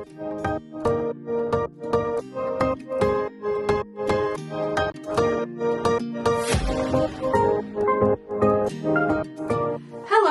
Hello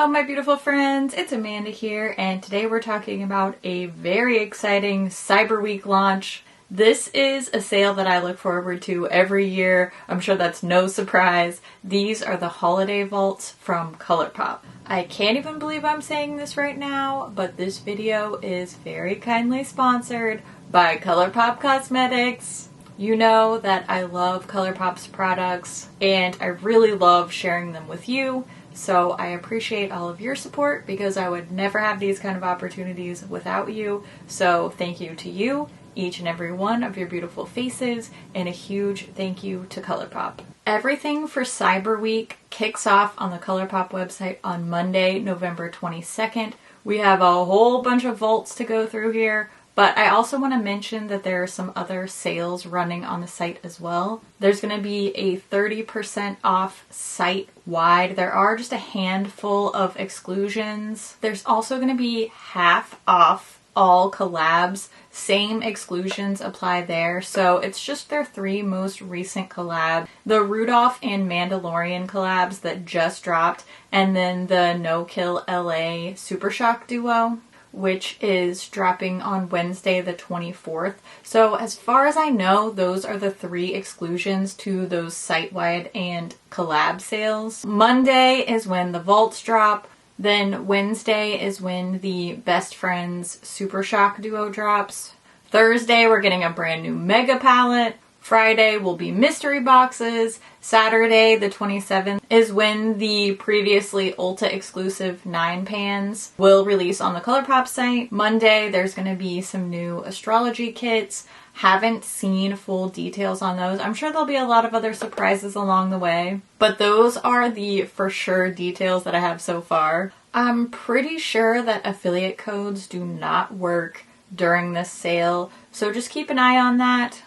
my beautiful friends, it's Amanda here, and today we're talking about a very exciting Cyber Week launch. This is a sale that I look forward to every year. I'm sure that's no surprise. These are the holiday vaults from Colourpop. I can't even believe I'm saying this right now, but this video is very kindly sponsored by Colourpop Cosmetics. You know that I love Colourpop's products, and I really love sharing them with you. So I appreciate all of your support because I would never have these kind of opportunities without you. So thank you to you, each and every one of your beautiful faces, and a huge thank you to Colourpop. Everything for Cyber Week kicks off on the Colourpop website on Monday, November 22nd. We have a whole bunch of vaults to go through here. But I also want to mention that there are some other sales running on the site as well. There's going to be a 30% off site-wide. There are just a handful of exclusions. There's also going to be half off all collabs. Same exclusions apply there. So it's just their 3 most recent collabs. The Rudolph and Mandalorian collabs that just dropped. And then the No Kill LA Super Shock duo, which is dropping on Wednesday the 24th. So as far as I know, those are the 3 exclusions to those site-wide and collab sales. Monday is when the vaults drop. Then Wednesday is when the Best Friends Super Shock duo drops. Thursday we're getting a brand new mega palette. Friday will be mystery boxes. Saturday, the 27th, is when the previously Ulta exclusive 9 pans will release on the Colourpop site. Monday, there's going to be some new astrology kits. Haven't seen full details on those. I'm sure there'll be a lot of other surprises along the way, but those are the for sure details that I have so far. I'm pretty sure that affiliate codes do not work during this sale, so just keep an eye on that.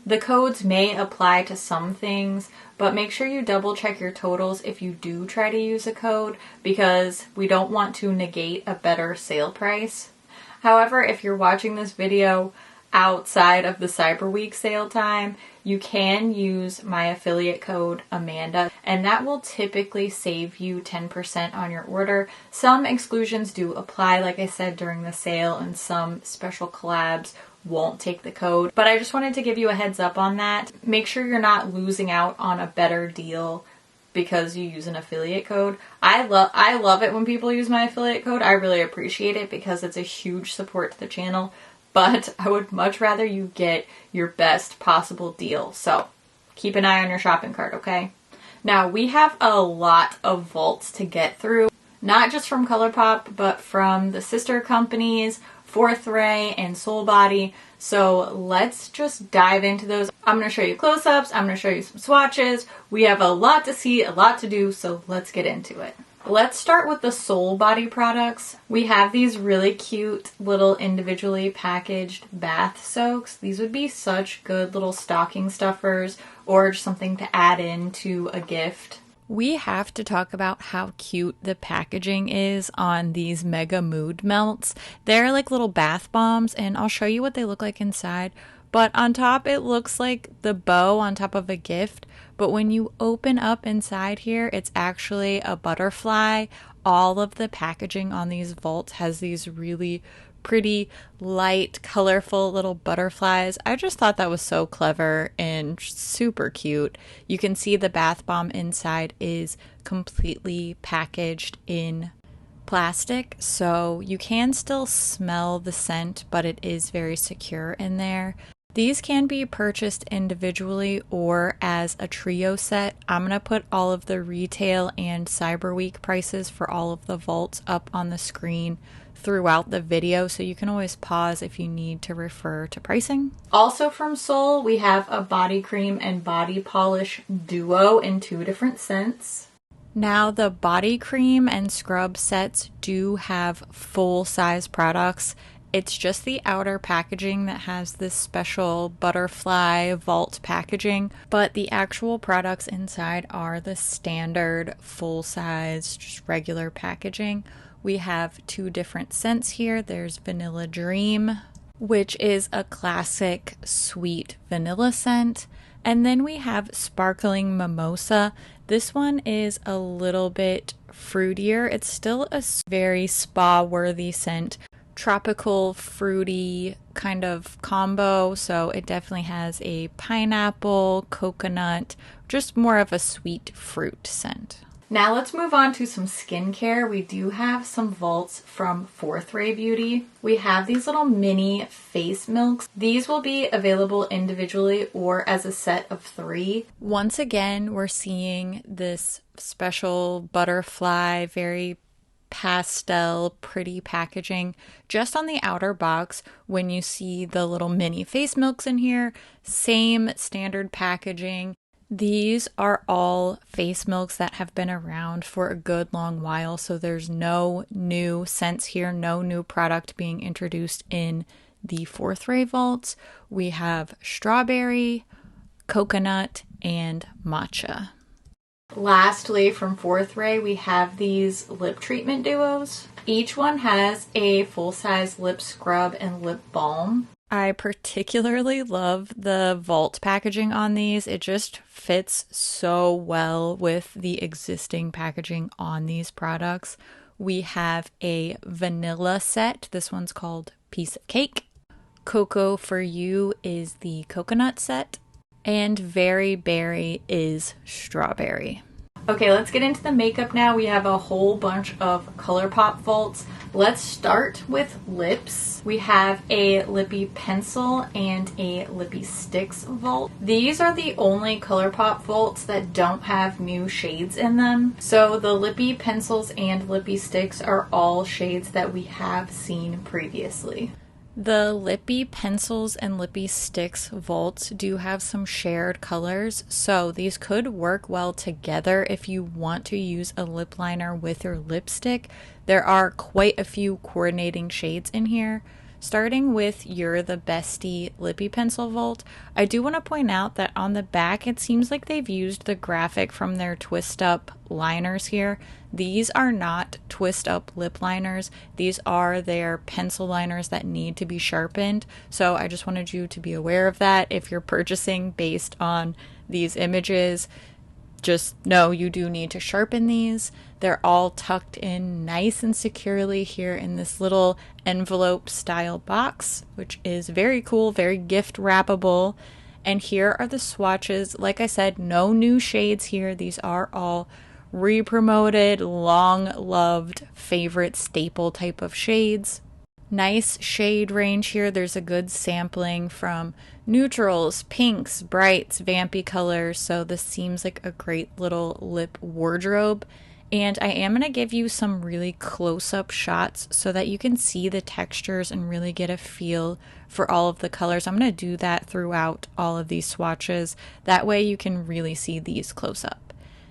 The codes may apply to some things, but make sure you double check your totals if you do try to use a code, because we don't want to negate a better sale price. However, if you're watching this video outside of the Cyber Week sale time, you can use my affiliate code Amanda, and that will typically save you 10% on your order. Some exclusions do apply, like I said, during the sale, and some special collabs won't take the code, but I just wanted to give you a heads up on that. Make sure you're not losing out on a better deal because you use an affiliate code. I love it when people use my affiliate code. I really appreciate it because it's a huge support to the channel, but I would much rather you get your best possible deal. So keep an eye on your shopping cart, okay? Now we have a lot of vaults to get through, not just from Colourpop, but from the sister companies, Fourth Ray and Soul Body. So let's just dive into those. I'm going to show you close-ups. I'm going to show you some swatches. We have a lot to see, a lot to do, so let's get into it. Let's start with the Soul Body products. We have these really cute little individually packaged bath soaks. These would be such good little stocking stuffers or just something to add in to a gift. We have to talk about how cute the packaging is on these Mega Mood Melts. They're like little bath bombs, and I'll show you what they look like inside. But on top, it looks like the bow on top of a gift. But when you open up inside here, it's actually a butterfly. All of the packaging on these vaults has these really pretty, light, colorful little butterflies. I just thought that was so clever and super cute. You can see the bath bomb inside is completely packaged in plastic, so you can still smell the scent, but it is very secure in there. These can be purchased individually or as a trio set. I'm going to put all of the retail and Cyber Week prices for all of the vaults up on the screen throughout the video, so you can always pause if you need to refer to pricing. Also from Soul, we have a body cream and body polish duo in 2 different scents. Now the body cream and scrub sets do have full-size products. It's just the outer packaging that has this special butterfly vault packaging, but the actual products inside are the standard full-size, just regular packaging. We have 2 different scents here. There's Vanilla Dream which is a classic sweet vanilla scent. And then we have Sparkling Mimosa. This one is a little bit fruitier. It's still a very spa-worthy scent. Tropical, fruity kind of combo. So it definitely has a pineapple, coconut, just more of a sweet fruit scent. Now let's move on to some skincare. We do have some vaults from Fourth Ray Beauty. We have these little mini face milks. These will be available individually or as a set of 3. Once again, we're seeing this special butterfly, very pastel, pretty packaging just on the outer box. When you see the little mini face milks in here, same standard packaging. These are all face milks that have been around for a good long while, so there's no new scents here, no new product being introduced in the Fourth Ray Vaults. We have strawberry, coconut, and matcha. Lastly, from Fourth Ray, we have these lip treatment duos. Each one has a full-size lip scrub and lip balm. I particularly love the vault packaging on these. It just fits so well with the existing packaging on these products. We have a vanilla set. This one's called Piece of Cake. Cocoa for You is the coconut set. And Very Berry is strawberry. Okay, let's get into the makeup now. We have a whole bunch of Colourpop vaults. Let's start with lips. We have a lippy pencil and a lippy Stix vault. These are the only Colourpop vaults that don't have new shades in them. So the lippy pencils and lippy Stix are all shades that we have seen previously. The lippy pencils and lippy Stix vaults do have some shared colors, so these could work well together if you want to use a lip liner with your lipstick. There are quite a few coordinating shades in here. Starting with You're the Bestie Lippy Pencil Vault, I do want to point out that on the back it seems like they've used the graphic from their twist up liners here. These are not twist up lip liners. These are their pencil liners that need to be sharpened. So I just wanted you to be aware of that. If you're purchasing based on these images, just know you do need to sharpen these. They're all tucked in nice and securely here in this little envelope style box, which is very cool, very gift wrappable. And here are the swatches. Like I said, no new shades here. These are all re-promoted, long-loved, favorite staple type of shades. Nice shade range here. There's a good sampling from neutrals, pinks, brights, vampy colors. So this seems like a great little lip wardrobe. And I am going to give you some really close-up shots so that you can see the textures and really get a feel for all of the colors. I'm going to do that throughout all of these swatches. That way you can really see these close up.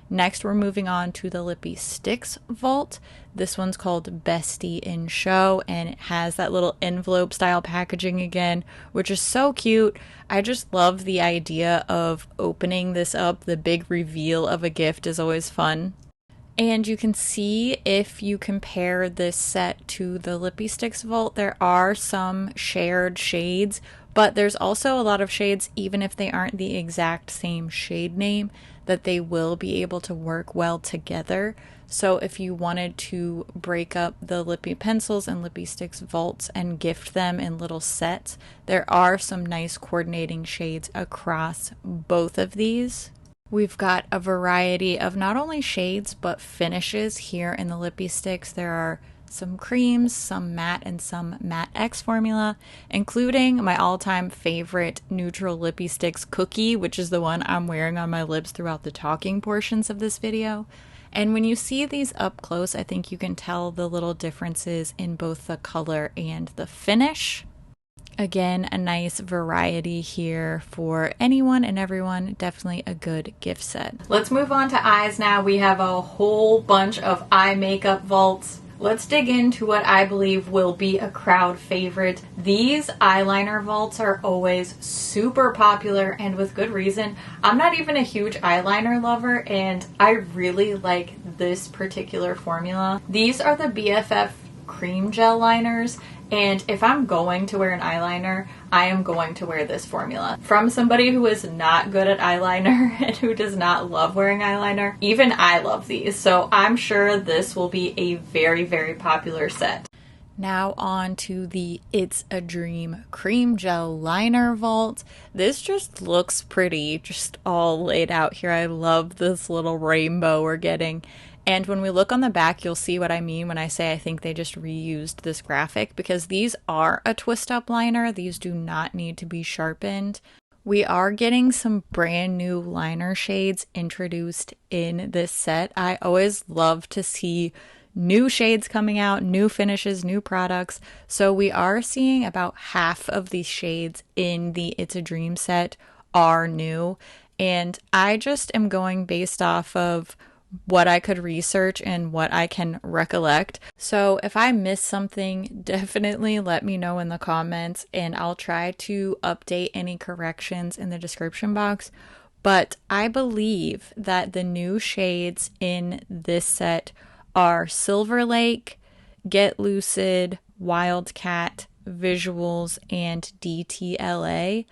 Next, we're moving on to the Lippy Stix Vault. This one's called Bestie in Show, and it has that little envelope style packaging again, which is so cute. I just love the idea of opening this up. The big reveal of a gift is always fun. And you can see if you compare this set to the Lippy Stix Vault, there are some shared shades, but there's also a lot of shades, even if they aren't the exact same shade name, that they will be able to work well together. So if you wanted to break up the lippy pencils and lippy Stix vaults and gift them in little sets, there are some nice coordinating shades across both of these. We've got a variety of not only shades but finishes here in the Lippy Stix. There are some creams, some matte, and some Matte X formula, including my all-time favorite neutral Lippy Stix cookie, which is the one I'm wearing on my lips throughout the talking portions of this video. And when you see these up close, I think you can tell the little differences in both the color and the finish. Again, a nice variety here for anyone and everyone. Definitely a good gift set. Let's move on to eyes now. We have a whole bunch of eye makeup vaults. Let's dig into what I believe will be a crowd favorite. These eyeliner vaults are always super popular, and with good reason. I'm not even a huge eyeliner lover, and I really like this particular formula. These are the BFF cream gel liners, And if I'm going to wear an eyeliner, I am going to wear this formula. From somebody who is not good at eyeliner and who does not love wearing eyeliner, even I love these. So I'm sure this will be a very, very popular set. Now on to the It's a Dream Cream Gel Liner Vault. This just looks pretty, just all laid out here. I love this little rainbow we're getting. And when we look on the back, you'll see what I mean when I say I think they just reused this graphic, because these are a twist-up liner. These do not need to be sharpened. We are getting some brand new liner shades introduced in this set. I always love to see new shades coming out, new finishes, new products. So we are seeing about half of these shades in the It's a Dream set are new. And I just am going based off of what I could research and what I can recollect. So if I miss something, definitely let me know in the comments and I'll try to update any corrections in the description box. But I believe that the new shades in this set are Silver Lake, Get Lucid, Wildcat, Visuals, and DTLA.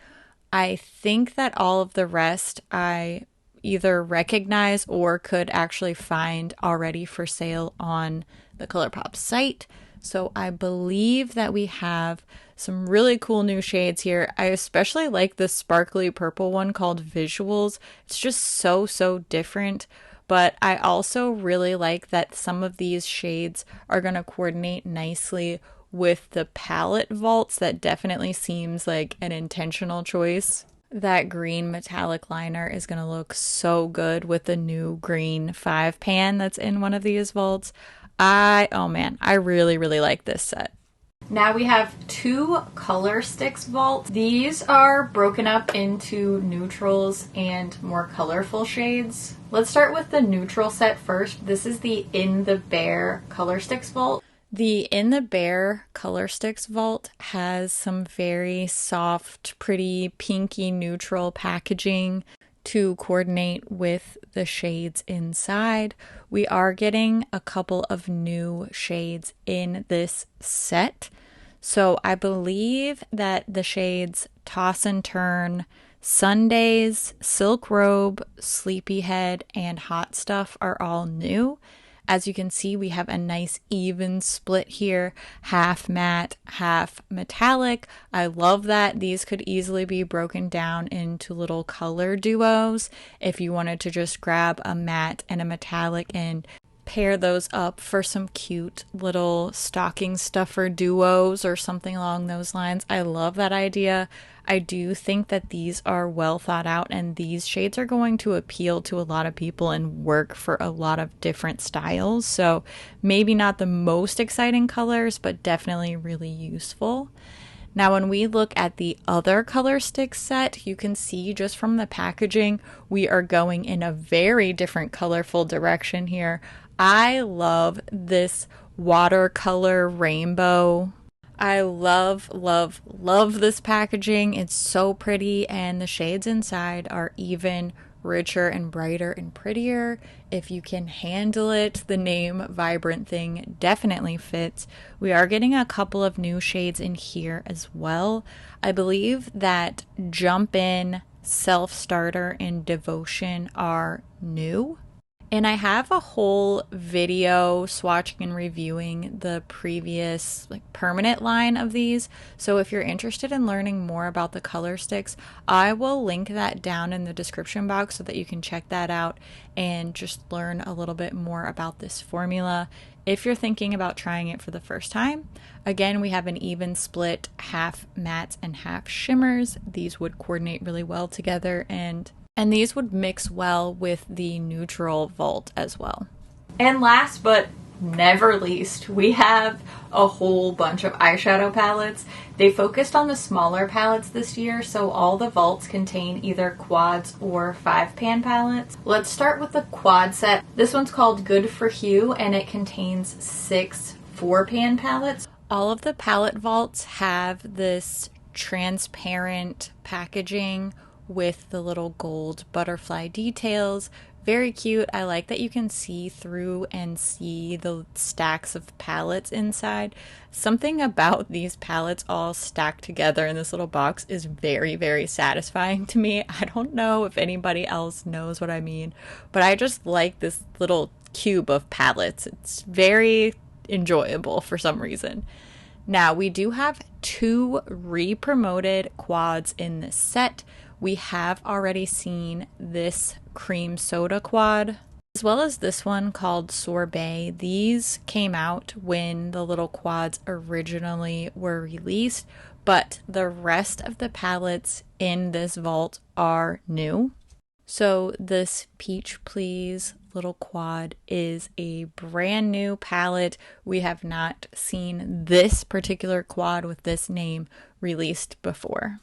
I think that all of the rest I either recognize or could actually find already for sale on the Colourpop site. So I believe that we have some really cool new shades here. I especially like this sparkly purple one called Visuals. It's just so different. But I also really like that some of these shades are going to coordinate nicely with the palette vaults. That definitely seems like an intentional choice. That green metallic liner is going to look so good with the new green 5 pan that's in one of these vaults. Oh man, I really like this set. Now we have 2 color Stix vaults. These are broken up into neutrals and more colorful shades. Let's start with the neutral set first. This is the In the Bear Color Stix vault. The In the Bear Color Stix vault has some very soft, pretty pinky neutral packaging to coordinate with the shades inside. We are getting a couple of new shades in this set. So I believe that the shades Toss and Turn, Sundays, Silk Robe, Sleepyhead, and Hot Stuff are all new. As you can see, we have a nice even split here, half matte, half metallic. I love that. These could easily be broken down into little color duos if you wanted to just grab a matte and a metallic and pair those up for some cute little stocking stuffer duos or something along those lines. I love that idea. I do think that these are well thought out and these shades are going to appeal to a lot of people and work for a lot of different styles. So maybe not the most exciting colors, but definitely really useful. Now, when we look at the other color Stix set, you can see just from the packaging, we are going in a very different colorful direction here. I love this watercolor rainbow. I love this packaging. It's so pretty and the shades inside are even richer and brighter and prettier. If you can handle it, the name Vibrant Thing definitely fits. We are getting a couple of new shades in here as well. I believe that Jump In, Self Starter, and Devotion are new. And I have a whole video swatching and reviewing the previous permanent line of these. So if you're interested in learning more about the color Stix, I will link that down in the description box so that you can check that out and just learn a little bit more about this formula. If you're thinking about trying it for the first time, again, we have an even split, half mattes and half shimmers. These would coordinate really well together and these would mix well with the neutral vault as well. And last but never least, we have a whole bunch of eyeshadow palettes. They focused on the smaller palettes this year, so all the vaults contain either quads or 5-pan palettes. Let's start with the quad set. This one's called Good for Hue, and it contains 6 4-pan palettes. All of the palette vaults have this transparent packaging with the little gold butterfly details. Very cute. I like that you can see through and see the stacks of palettes inside. Something about these palettes all stacked together in this little box is very, very satisfying to me. I don't know if anybody else knows what I mean, but I just like this little cube of palettes. It's very enjoyable for some reason. Now, we do have 2 re-promoted quads in this set. We have already seen this cream soda quad, as well as this one called Sorbet. These came out when the little quads originally were released, but the rest of the palettes in this vault are new. So this Peach Please little quad is a brand new palette. We have not seen this particular quad with this name released before.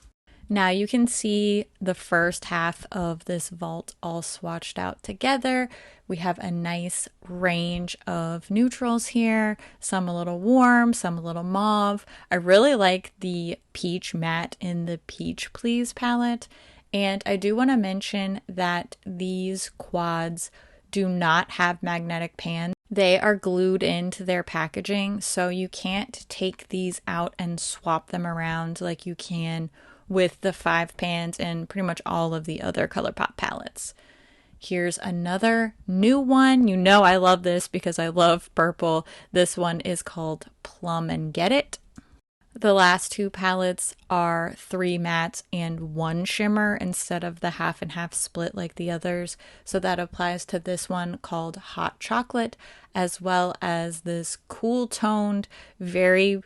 Now you can see the first half of this vault all swatched out together. We have a nice range of neutrals here, some a little warm, some a little mauve. I really like the peach matte in the Peach Please palette. And I do want to mention that these quads do not have magnetic pans. They are glued into their packaging, so you can't take these out and swap them around like you can with the 5 pans and pretty much all of the other Colourpop palettes. Here's another new one. You know I love this because I love purple. This one is called Plum and Get It. The last 2 palettes are 3 mattes and 1 shimmer instead of the half and half split like the others. So that applies to this one called Hot Chocolate, as well as this cool toned, very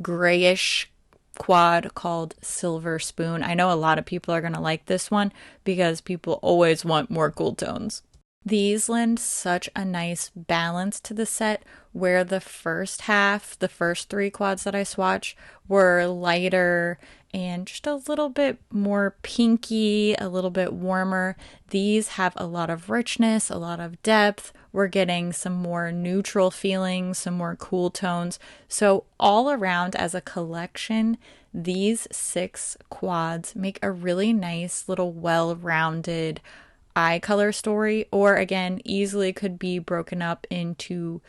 grayish quad called Silver Spoon. I know a lot of people are going to like this one because people always want more cool tones. These lend such a nice balance to the set where the first half, the first 3 quads that I swatched were lighter and just a little bit more pinky, a little bit warmer. These have a lot of richness, a lot of depth. We're getting some more neutral feelings, some more cool tones. So all around as a collection, these 6 quads make a really nice little well-rounded eye color story, or again, easily could be broken up into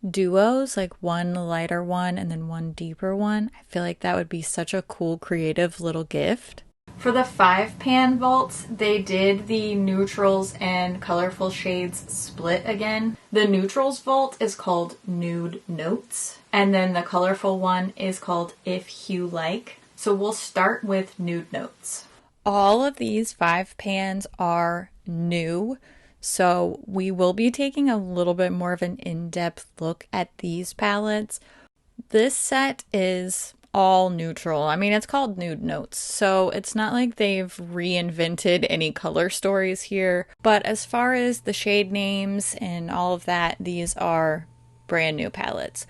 duos, like one lighter one and then one deeper one. I feel like that would be such a cool creative little gift. For the 5 pan vaults, they did the neutrals and colorful shades split again. The neutrals vault is called Nude Notes, and then the colorful one is called If You Like. So we'll start with Nude Notes. All of these 5 pans are new, so we will be taking a little bit more of an in-depth look at these palettes. This set is all neutral. I mean, it's called Nude Notes, so it's not like they've reinvented any color stories here, but as far as the shade names and all of that, these are brand new palettes.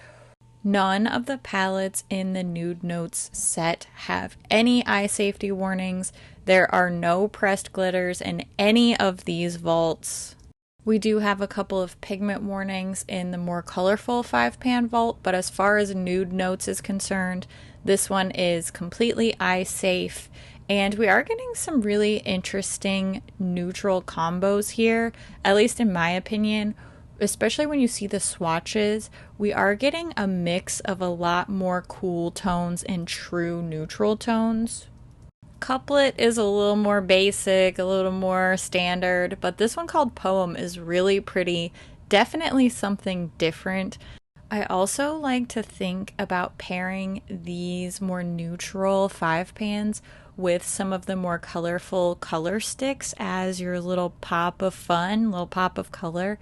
None of the palettes in the Nude Notes set have any eye safety warnings. There are no pressed glitters in any of these vaults. We do have a couple of pigment warnings in the more colorful 5 pan vault, but as far as Nude Notes is concerned, this one is completely eye safe. And we are getting some really interesting neutral combos here, at least in my opinion. Especially when you see the swatches, we are getting a mix of a lot more cool tones and true neutral tones. Couplet is a little more basic, a little more standard, but this one called Poem is really pretty, definitely something different. I also like to think about pairing these more neutral 5 pans with some of the more colorful color sticks as your little pop of fun, little pop of color.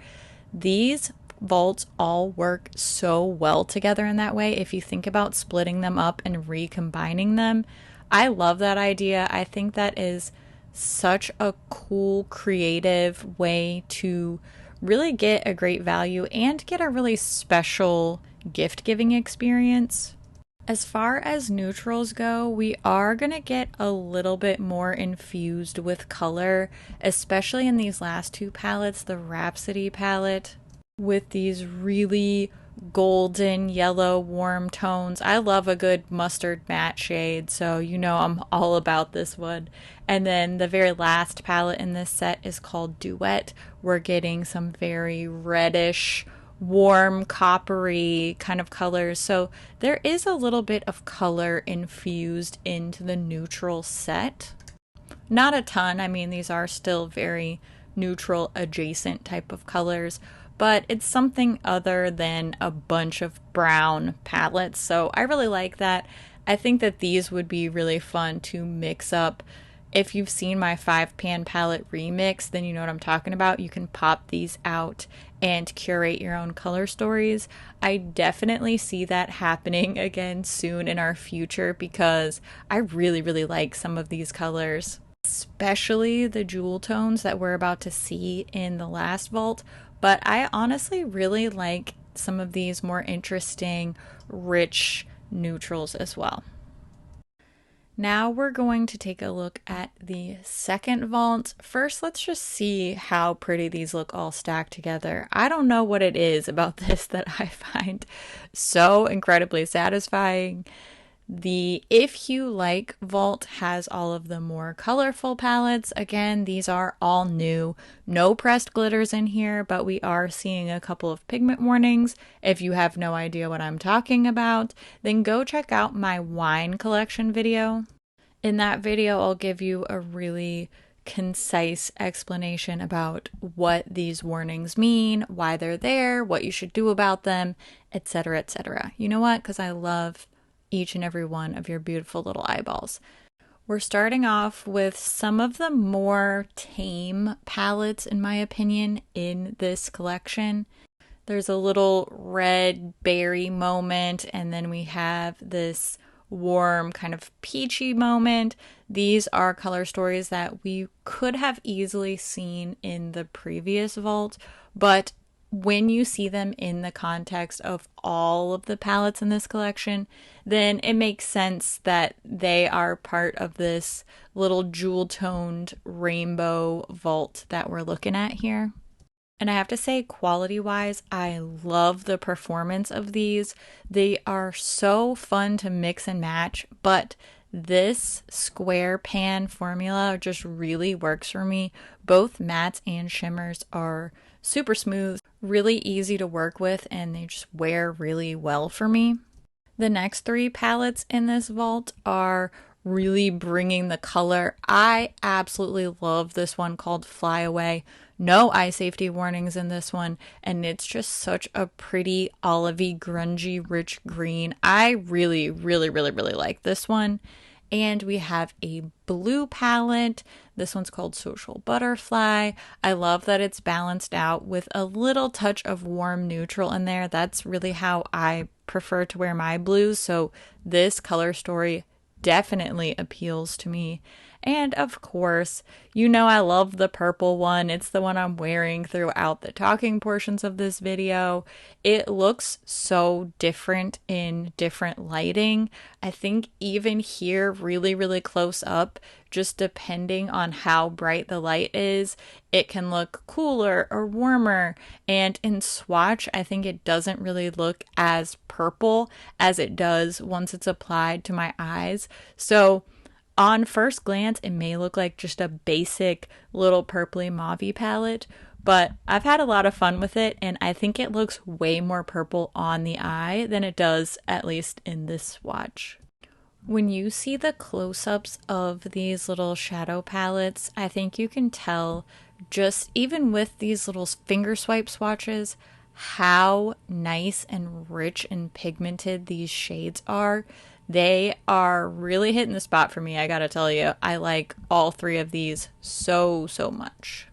These vaults all work so well together in that way. If you think about splitting them up and recombining them, I love that idea. I think that is such a cool, creative way to really get a great value and get a really special gift-giving experience. As far as neutrals go, we are going to get a little bit more infused with color, especially in these last 2 palettes, the Rhapsody palette, with these really golden yellow warm tones. I love a good mustard matte shade, so you know I'm all about this one. And then the very last palette in this set is called Duet. We're getting some very reddish, warm, coppery kind of colors. So there is a little bit of color infused into the neutral set. Not a ton. I mean, these are still very neutral adjacent type of colors, but it's something other than a bunch of brown palettes. So I really like that. I think that these would be really fun to mix up. If you've seen my 5-pan palette remix, then you know what I'm talking about. You can pop these out and curate your own color stories. I definitely see that happening again soon in our future because I really, really like some of these colors, especially the jewel tones that we're about to see in the last vault. But I honestly really like some of these more interesting, rich neutrals as well. Now we're going to take a look at the second vault. First, let's just see how pretty these look all stacked together. I don't know what it is about this that I find so incredibly satisfying. The If You Like vault has all of the more colorful palettes. Again, these are all new. No pressed glitters in here, but we are seeing a couple of pigment warnings. If you have no idea what I'm talking about, then go check out my wine collection video. In that video, I'll give you a really concise explanation about what these warnings mean, why they're there, what you should do about them, etc., etc. You know what? Because I love each and every one of your beautiful little eyeballs. We're starting off with some of the more tame palettes, in my opinion, in this collection. There's a little red berry moment, and then we have this warm kind of peachy moment. These are color stories that we could have easily seen in the previous vault, but when you see them in the context of all of the palettes in this collection, then it makes sense that they are part of this little jewel-toned rainbow vault that we're looking at here. And I have to say, quality-wise, I love the performance of these. They are so fun to mix and match, but this square pan formula just really works for me. Both mattes and shimmers are super smooth, really easy to work with, and they just wear really well for me. The next 3 palettes in this vault are really bringing the color. I absolutely love this one called Fly Away. No eye safety warnings in this one, and it's just such a pretty olivey, grungy, rich green. I really, really, really, really like this one. And we have a blue palette. This one's called Social Butterfly. I love that it's balanced out with a little touch of warm neutral in there. That's really how I prefer to wear my blues. So this color story definitely appeals to me. And of course, you know I love the purple one. It's the one I'm wearing throughout the talking portions of this video. It looks so different in different lighting. I think even here, really, really close up, just depending on how bright the light is, it can look cooler or warmer. And in swatch, I think it doesn't really look as purple as it does once it's applied to my eyes. So on first glance, it may look like just a basic little purpley mauvey palette, but I've had a lot of fun with it, and I think it looks way more purple on the eye than it does, at least in this swatch. When you see the close-ups of these little shadow palettes, I think you can tell, just even with these little finger swipe swatches, how nice and rich and pigmented these shades are. They are really hitting the spot for me, I gotta tell you. I like all 3 of these so, so much.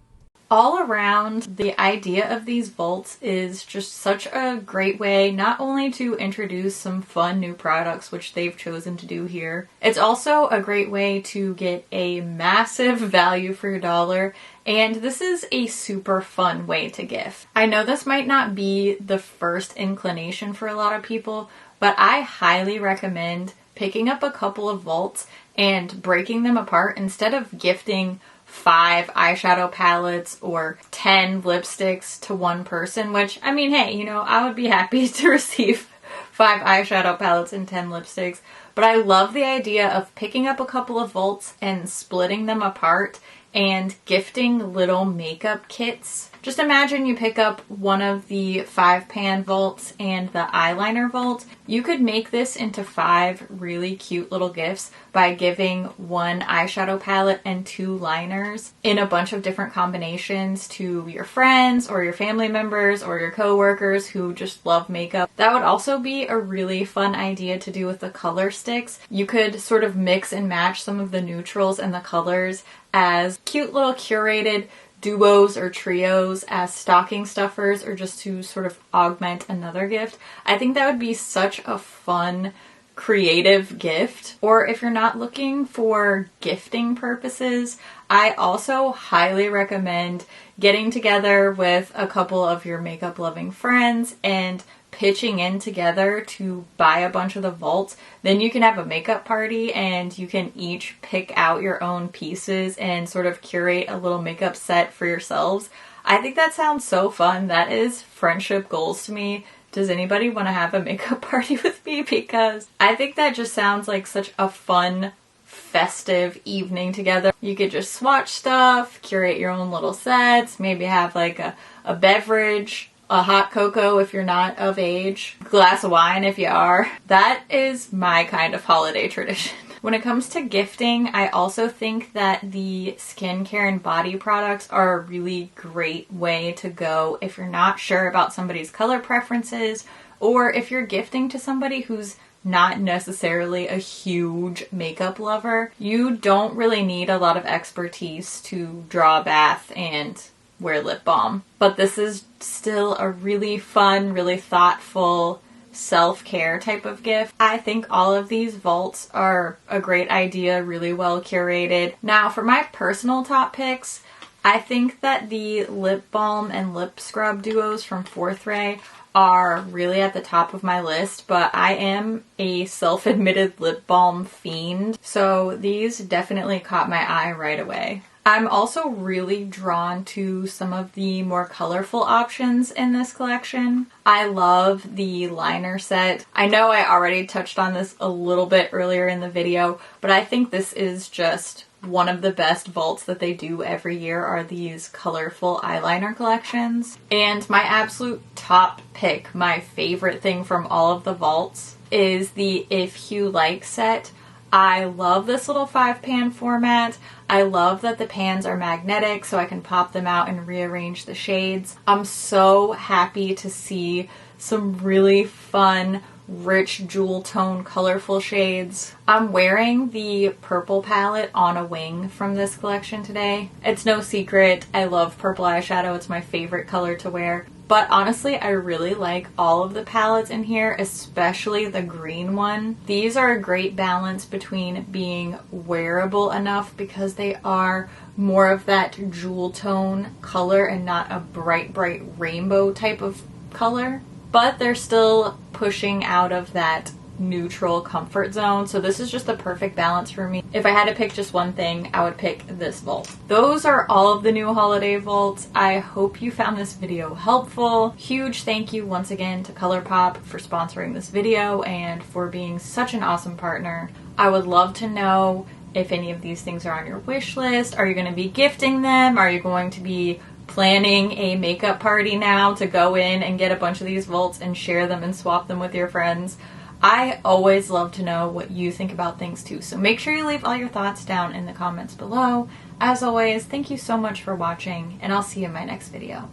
All around, the idea of these vaults is just such a great way not only to introduce some fun new products, which they've chosen to do here, it's also a great way to get a massive value for your dollar, and this is a super fun way to gift. I know this might not be the first inclination for a lot of people, but I highly recommend picking up a couple of vaults and breaking them apart instead of gifting 5 eyeshadow palettes or 10 lipsticks to one person, which, I mean, hey, you know, I would be happy to receive 5 eyeshadow palettes and 10 lipsticks, but I love the idea of picking up a couple of vaults and splitting them apart and gifting little makeup kits. Just imagine you pick up one of the 5-pan vaults and the eyeliner vault. You could make this into 5 really cute little gifts by giving 1 eyeshadow palette and 2 liners in a bunch of different combinations to your friends or your family members or your coworkers who just love makeup. That would also be a really fun idea to do with the color sticks. You could sort of mix and match some of the neutrals and the colors as cute little curated duos or trios as stocking stuffers, or just to sort of augment another gift. I think that would be such a fun, creative gift. Or if you're not looking for gifting purposes, I also highly recommend getting together with a couple of your makeup loving friends and pitching in together to buy a bunch of the vaults. Then you can have a makeup party and you can each pick out your own pieces and sort of curate a little makeup set for yourselves. I think that sounds so fun. That is friendship goals to me. Does anybody want to have a makeup party with me? Because I think that just sounds like such a fun, festive evening together. You could just swatch stuff, curate your own little sets, maybe have like a beverage, a hot cocoa if you're not of age, a glass of wine if you are. That is my kind of holiday tradition. When it comes to gifting, I also think that the skincare and body products are a really great way to go if you're not sure about somebody's color preferences, or if you're gifting to somebody who's not necessarily a huge makeup lover. You don't really need a lot of expertise to draw a bath and wear lip balm. But this is still a really fun, really thoughtful self-care type of gift. I think all of these vaults are a great idea, really well curated. Now for my personal top picks, I think that the lip balm and lip scrub duos from Fourth Ray are really at the top of my list, but I am a self-admitted lip balm fiend, so these definitely caught my eye right away. I'm also really drawn to some of the more colorful options in this collection. I love the liner set. I know I already touched on this a little bit earlier in the video, but I think this is just one of the best vaults that they do every year are these colorful eyeliner collections. And my absolute top pick, my favorite thing from all of the vaults, is the If You Like set. I love this little 5-pan format. I love that the pans are magnetic so I can pop them out and rearrange the shades. I'm so happy to see some really fun, rich jewel tone, colorful shades. I'm wearing the purple palette on a wing from this collection today. It's no secret, I love purple eyeshadow. It's my favorite color to wear. But honestly, I really like all of the palettes in here, especially the green one. These are a great balance between being wearable enough because they are more of that jewel tone color and not a bright, bright rainbow type of color. But they're still pushing out of that neutral comfort zone. So this is just the perfect balance for me. If I had to pick just one thing, I would pick this vault. Those are all of the new holiday vaults. I hope you found this video helpful. Huge thank you once again to Colourpop for sponsoring this video and for being such an awesome partner. I would love to know if any of these things are on your wish list. Are you going to be gifting them? Are you going to be planning a makeup party now to go in and get a bunch of these vaults and share them and swap them with your friends? I always love to know what you think about things too, so make sure you leave all your thoughts down in the comments below. As always, thank you so much for watching, and I'll see you in my next video.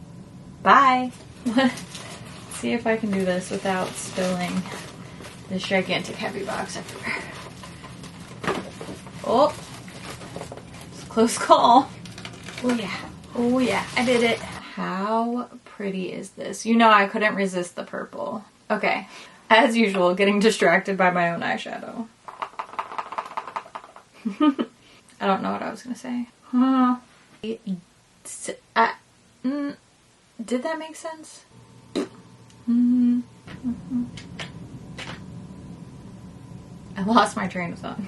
Bye! Let's see if I can do this without spilling this gigantic heavy box everywhere. Oh! It's a close call. Oh yeah. Oh yeah, I did it. How pretty is this? You know I couldn't resist the purple. Okay. As usual, getting distracted by my own eyeshadow. I don't know what I was gonna say. Did that make sense? I lost my train of thought.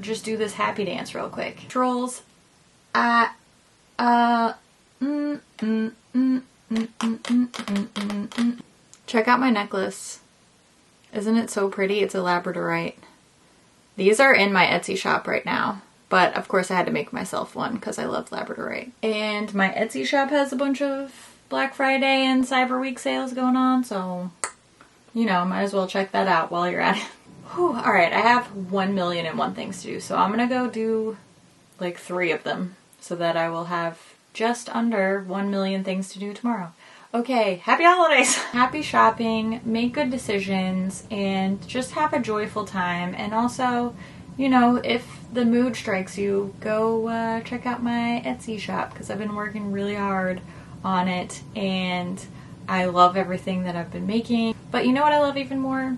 Just do this happy dance real quick. Trolls. Check out my necklace. Isn't it so pretty? It's a labradorite. These are in my Etsy shop right now, but of course I had to make myself one because I love labradorite. And my Etsy shop has a bunch of Black Friday and Cyber Week sales going on, so you know, might as well check that out while you're at it. Whew, all right, I have 1,000,001 things to do, so I'm gonna go do like 3 of them so that I will have just under 1,000,000 things to do tomorrow. Okay, happy holidays! Happy shopping, make good decisions, and just have a joyful time. And also, you know, if the mood strikes you, go check out my Etsy shop because I've been working really hard on it and I love everything that I've been making. But you know what I love even more?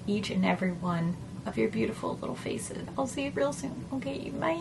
Each and every one of your beautiful little faces. I'll see you real soon. Okay, bye!